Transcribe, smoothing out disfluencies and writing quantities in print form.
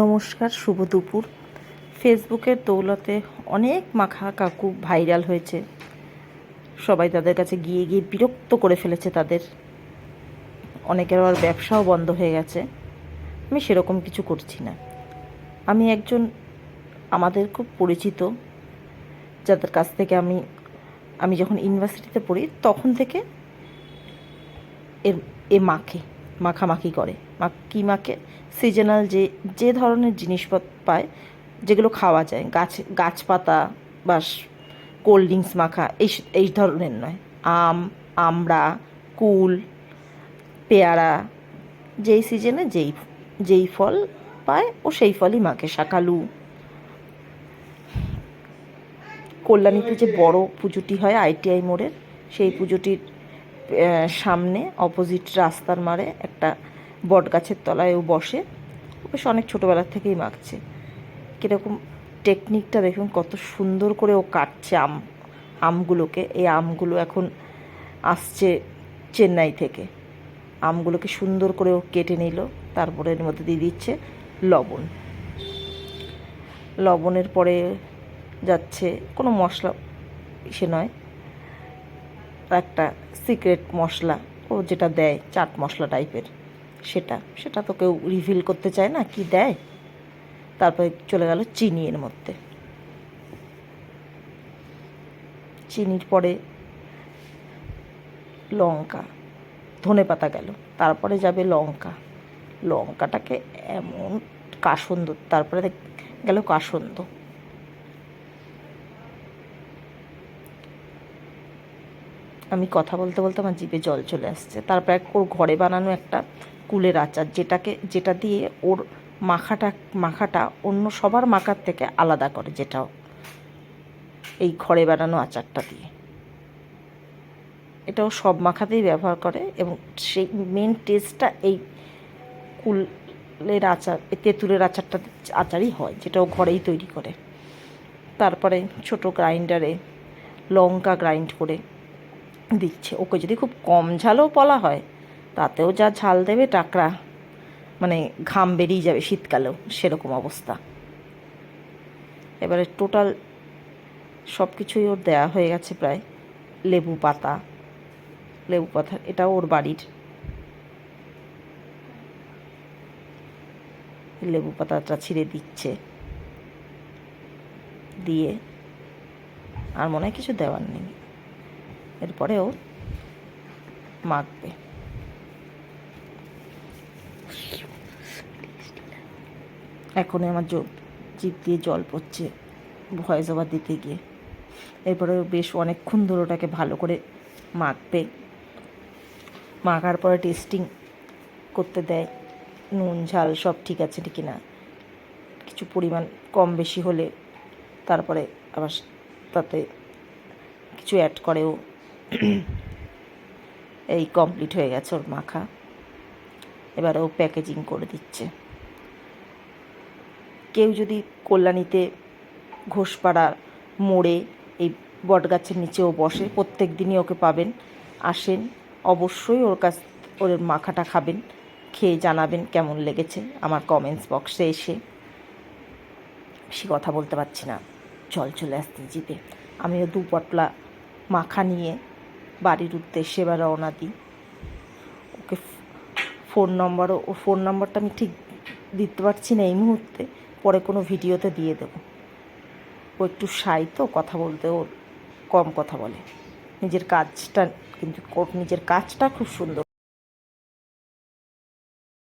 নমস্কার, শুভ দুপুর। ফেসবুকের দৌলতে অনেক মাখা কাকু ভাইরাল হয়েছে। সবাই তাদের কাছে গিয়ে গিয়ে বিরক্ত করে ফেলেছে তাদের। অনেকের আবার ব্যবসাও বন্ধ হয়ে গেছে। আমি সেরকম কিছু করছি না। আমি একজন আমাদের খুব পরিচিত, যাদের কাছ থেকে আমি যখন ইউনিভার্সিটিতে পড়ি তখন থেকে এর এ মাখামাখি করে। কী মাখে? সিজনাল যে ধরনের জিনিসপত্র পায়, যেগুলো খাওয়া যায়, গাছপাতা বা কোল্ড ড্রিঙ্কস মাখা, এই ধরনের নয়। আমড়া, কুল, পেয়ারা, যেই সিজনে যেই ফল পায় ও সেই ফলই মাখে। শাকালু। কল্যাণীতে যে বড় পুজোটি হয় ITI মোড়ের, সেই পুজোটির সামনে অপোজিট রাস্তার মারে একটা বট গাছের তলায় ও বসে। বেশ অনেক ছোটোবেলার থেকেই মাখছে। কীরকম টেকনিকটা দেখুন, কত সুন্দর করে ও কাটছে আমগুলোকে। এই আমগুলো এখন আসছে চেন্নাই থেকে। আমগুলোকে সুন্দর করে ও কেটে নিল, তারপরে এর মধ্যে দিয়ে দিচ্ছে লবণ। লবণের পরে যাচ্ছে কোনো মশলা, সে নয়, একটা সিক্রেট মশলা ও যেটা দেয়, চাট মশলা টাইপের, সেটা তো কেউ রিভিল করতে চায় না কি দেয়। তারপরে চলে গেল চিনি এর মধ্যে। চিনির পরে লঙ্কা, ধনেপাতা গেল, তারপরে যাবে লঙ্কাটাকে এমন কাসন্দ, তারপরে গেল কাসন্দ। আমি কথা বলতে বলতে আমার জিভে জল চলে আসছে। তারপরে ওর ঘরে বানানো একটা কুলের আচার, যেটা দিয়ে ওর মাখাটা অন্য সবার মাখার থেকে আলাদা করে, যেটাও এই ঘরে বানানো আচারটা দিয়ে। এটাও সব মাখাতেই ব্যবহার করে এবং সেই মেন টেস্টটা এই কুলের আচার, তেঁতুলের আচারই হয়, যেটাও ঘরেই তৈরি করে। তারপরে ছোট গ্রাইন্ডারে লঙ্কা গ্রাইন্ড করে দিচ্ছে। ওকে যদি খুব কম ঝালও বলা হয়, তাতেও যা ঝাল দেবে টাকরা, মানে ঘাম বেরিয়ে যাবে শীতকালেও, সেরকম অবস্থা। এবারে টোটাল সব কিছুই ওর দেয়া হয়ে গেছে প্রায়। লেবু পাতা, এটাও ওর বাড়ির। লেবু পাতাটা ছিঁড়ে দিচ্ছে, দিয়ে আর মনে হয় কিছু দেওয়ার নেই। এরপরেও মাখবে। এখনই আমার জিভ দিয়ে জল পড়ছে ভয়েস ওভার দিতে গিয়ে। এরপরে বেশ অনেকক্ষণ ধরে ওটাকে ভালো করে মাখবে। মাখার পরে টেস্টিং করতে দেয়, নুন ঝাল সব ঠিক আছে কি না। কিছু পরিমাণ কম বেশি হলে তারপরে আবার তাতে কিছু অ্যাড করেও। এই কমপ্লিট হয়ে গেছে ওর মাখা। এবার ও প্যাকেজিং করে দিচ্ছে। কেউ যদি কল্যাণীতে ঘোষপাড়ার মোড়ে এই বটগাছের নিচেও বসে, প্রত্যেক দিনই ওকে পাবেন। আসেন, অবশ্যই ওর মাখাটা খাবেন, খেয়ে জানাবেন কেমন লেগেছে আমার কমেন্টস বক্সে এসে। বেশি কথা বলতে পারছি না, জল চলে আসতে জিভে। আমিও 2 পটলা মাখা নিয়ে বাড়ির উদ্দেশ্যে এবার রওনা দিই। ওকে ফোন নম্বরটা আমি ঠিক দিতে পারছি না এই মুহূর্তে, পরে কোনো ভিডিওতে দিয়ে দেবো। ও একটু শাই তো, কথা বলতে ওর কম কথা বলে। নিজের কাজটা খুব সুন্দর।